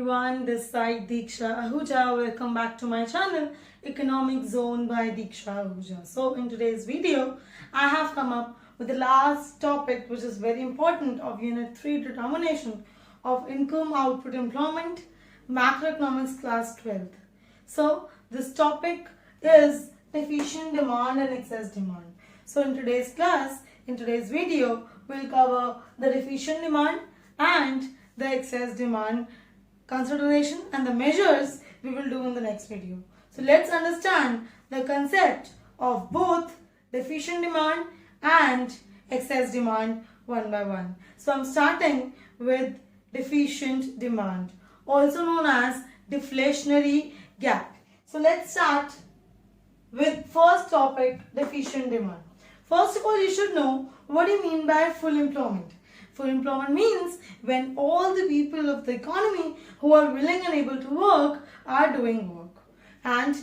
everyone, this side Diksha Ahuja. Welcome back to my channel Economic Zone by Diksha Ahuja. So in today's video, I have come up with the last topic which is very important of Unit 3 determination of income, output, employment, macroeconomics class 12th. So this topic is efficient demand and excess demand. So in today's class, in today's video, we'll cover the efficient demand and the excess demand consideration and the measures we will do in the next video. So let's understand the concept of both efficient demand and excess demand one by one. So I'm starting with deficient demand, also known as deflationary gap. So let's start with first topic, deficient demand. First of all, you should know what do you mean by full employment. Full employment means when all the people of the economy who are willing and able to work are doing work, and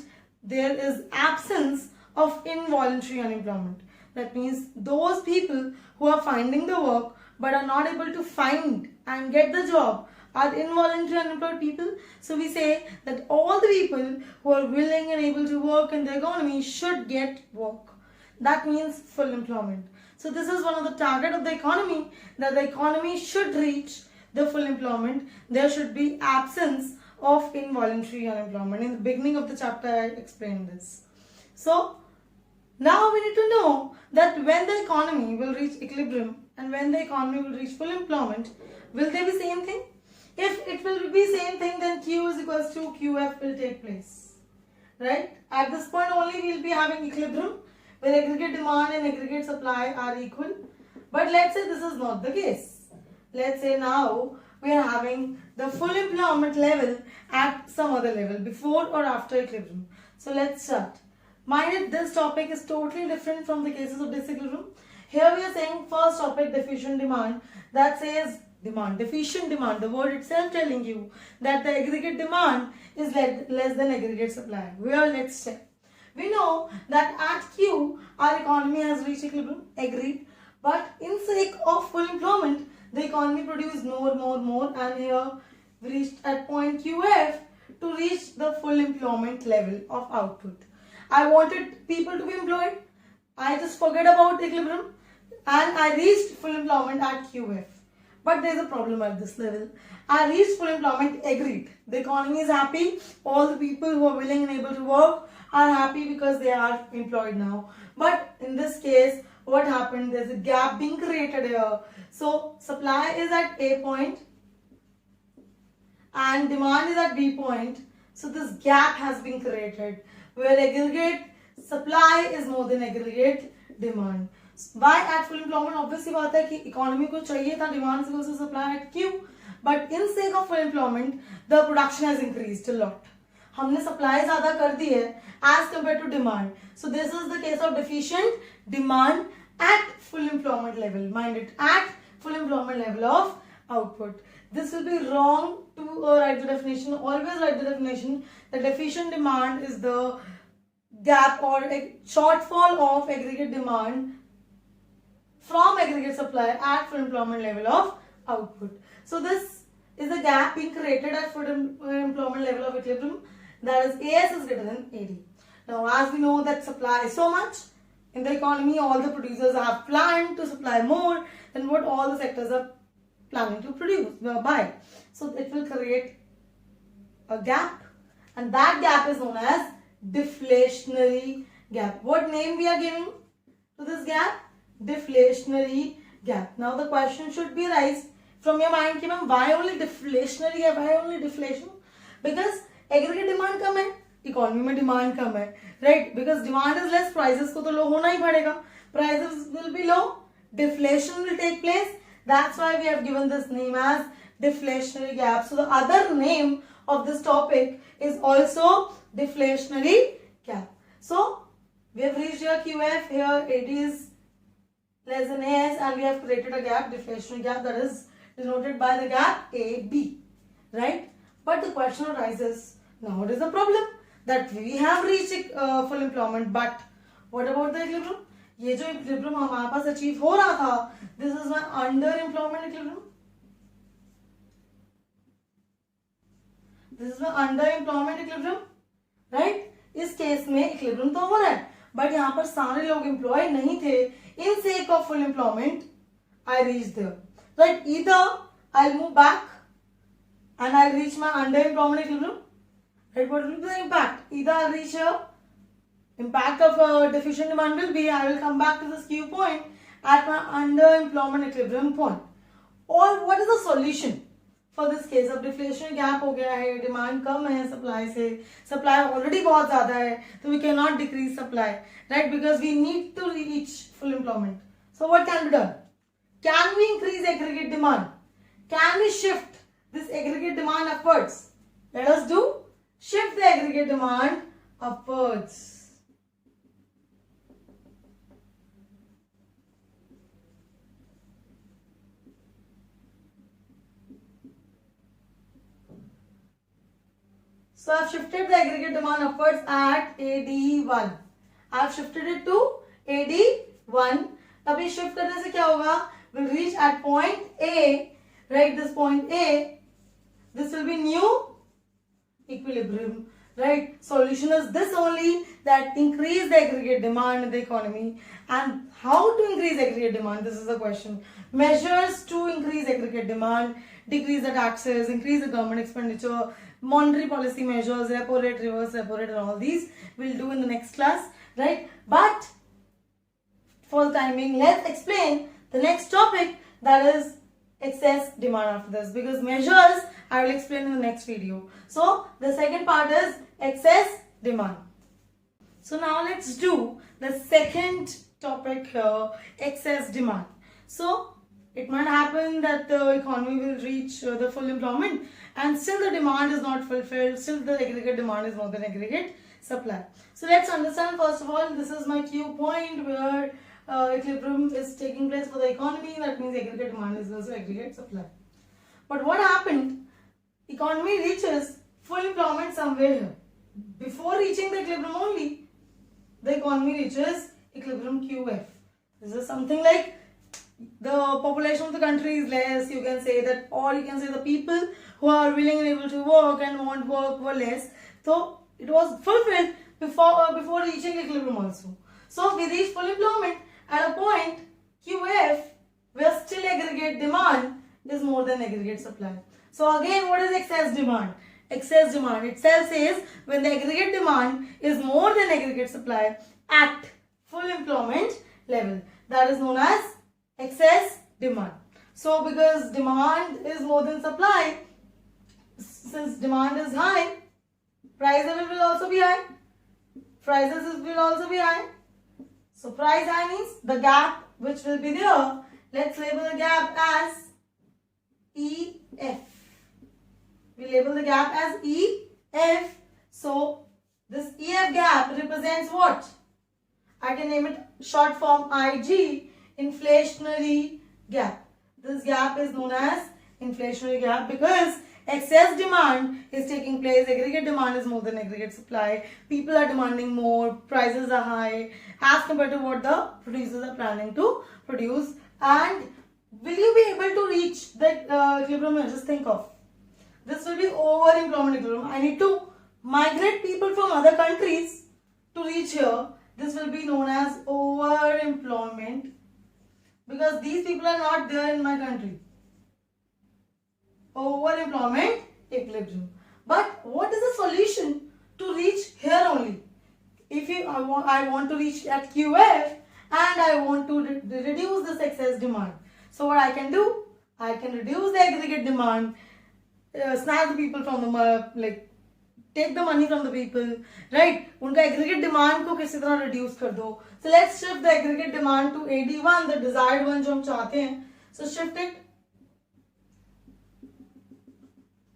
there is absence of involuntary unemployment. That means those people who are finding the work but are not able to find and get the job are involuntary unemployed people. So we say that all the people who are willing and able to work in the economy should get work. That means full employment. So this is one of the target of the economy, that the economy should reach the full employment. There should be absence of involuntary unemployment. In the beginning of the chapter, I explained this. So now we need to know that when the economy will reach equilibrium and when the economy will reach full employment, will they be same thing? If it will be same thing, then Q is equals to QF will take place. Right? At this point only we will be having equilibrium, where aggregate demand and aggregate supply are equal. But let's say this is not the case. Let's say now we are having the full employment level at some other level, before or after equilibrium. So let's start. Mind it, this topic is totally different from the cases of disequilibrium. Here we are saying first topic, deficient demand. That says demand, deficient demand, the word itself telling you that the aggregate demand is less than aggregate supply. Where let's check. We know that at Q, our economy has reached equilibrium, agreed. But in sake of full employment, the economy produced more, and here we reached at point QF to reach the full employment level of output. I wanted people to be employed. I just forget about equilibrium and I reached full employment at QF. But there is a problem at this level. I reached full employment, agreed. The economy is happy. All the people who are willing and able to work are happy because they are employed now. But in this case, what happened? There's a gap being created here. So supply is at A point and demand is at B point. So this gap has been created where aggregate supply is more than aggregate demand. Why at full employment? Obviously बात है कि economy को चाहिए था demand से उसे supply at Q. But in sake of full employment, the production has increased a lot. हमने supply ज़्यादा कर दी है as compared to demand. So this is the case of deficient demand at full employment level. Mind it, at full employment level of output. This will be wrong to write the definition. Always write the definition that deficient demand is the gap or a shortfall of aggregate demand from aggregate supply at full employment level of output. So this is the gap being created at full employment level of equilibrium. That is AS is greater than AD. Now as we know that supply is so much in the economy, all the producers have planned to supply more than what all the sectors are planning to produce, buy. So it will create a gap, and that gap is known as deflationary gap. What name we are giving to this gap? Deflationary gap. Now the question should be raised from your mind, why only deflationary gap? Why only deflation? Because aggregate demand कम है, economy में demand कम है, right? Because demand is less, prices को तो low होना ही पड़ेगा. Prices will be low, deflation will take place. That's why we have given this name as deflationary gap. So the other name of this topic is also deflationary gap. So we have reached here QF, here AD is less than AS, and we have created a gap, deflationary gap, that is denoted by the gap AB, right? But the question arises, now what is the problem? That we have reached full employment, but what about the equilibrium? ये जो equilibrium हमारे पास achieve हो रहा था, this is my under employment equilibrium. This is under employment equilibrium, right. इस case में equilibrium तो हो रहा है, बट यहाँ पर सारे लोग एम्प्लॉय नहीं थे. In sake of full employment I reach there, right. Either I move back and I'll reach my underemployment equilibrium. Right, what will be the impact? Either I'll reach a impact of deficient demand will be, I will come back to this Q point at my underemployment equilibrium point. Or what is the solution for this case? अब deflationary gap हो गया है, demand कम है supply से, supply already बहुत ज़्यादा है, तो we cannot decrease supply, right? Because we need to reach full employment. So what can be done? Can we increase aggregate demand? Can we shift this aggregate demand upwards? Let us do. Shift the aggregate demand upwards. So I have shifted the aggregate demand upwards at AD1. I have shifted it to AD1. अभी shift करने से क्या होगा? We'll reach at point A, right? This point A. This will be new equilibrium, right? Solution is this only, that increase the aggregate demand in the economy. And how to increase aggregate demand? This is the question. Measures to increase aggregate demand: decrease the taxes, increase the government expenditure, monetary policy measures, repo rate, reverse repo rate, and all these we'll do in the next class, right? But for the timing, let's explain the next topic, that is excess demand after this, because measures I will explain in the next video. So the second part is excess demand. So now let's do the second topic here, excess demand. So it might happen that the economy will reach the full employment and still the demand is not fulfilled, still the aggregate demand is more than aggregate supply. So let's understand, first of all, this is my Q point where equilibrium is taking place for the economy. That means aggregate demand is also aggregate supply. But what happened? Economy reaches full employment somewhere here. Before reaching the equilibrium only, the economy reaches equilibrium QF. This is something like the population of the country is less, you can say that, or you can say the people who are willing and able to work and want work were less. So it was fulfilled before reaching equilibrium also. So we reach full employment at a point QF where still aggregate demand is more than aggregate supply. So again, what is excess demand? Excess demand itself says when the aggregate demand is more than aggregate supply at full employment level. That is known as excess demand. So because demand is more than supply, since demand is high, price level will also be high. Prices will also be high. So price high means the gap which will be there, let's label the gap as EF. We label the gap as EF. So this EF gap represents what? I can name it short form IG, inflationary gap. This gap is known as inflationary gap because excess demand is taking place, aggregate demand is more than aggregate supply, people are demanding more, prices are high as compared to what the producers are planning to produce. And will you be able to reach that equilibrium? Just think of, this will be over employment equilibrium. I need to migrate people from other countries to reach here. This will be known as over employment because these people are not there in my country. Over employment equilibrium. But what is the solution to reach here only? If I want to reach at QF and I want to reduce this excess demand. So what I can do? I can reduce the aggregate demand, snatch the people from the take the money from the people, right? उनका aggregate demand को किसी तरह reduce कर दो. So let's shift the aggregate demand to AD1, the desired one जो हम चाहते हैं. So shift it.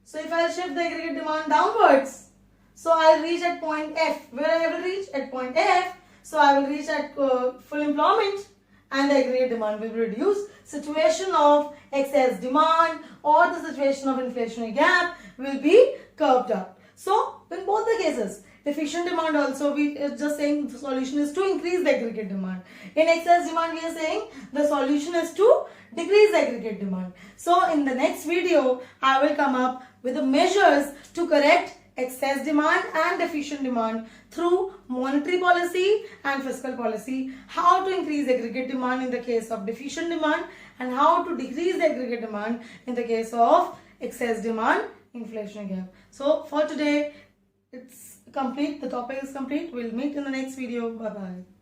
So if I shift the aggregate demand downwards, so I'll reach at point F. Where I will reach? At point F. So I will reach at full employment and the aggregate demand will reduce. Situation of excess demand or the situation of inflationary gap will be curved up. So in both the cases, Deficient demand also, we are just saying the solution is to increase the aggregate demand. In excess demand, we are saying the solution is to decrease the aggregate demand. So in the next video, I will come up with the measures to correct excess demand and deficient demand through monetary policy and fiscal policy, how to increase aggregate demand in the case of deficient demand and how to decrease the aggregate demand in the case of excess demand inflation gap. So for today, it's complete. The topic is complete. We'll meet in the next video. Bye bye.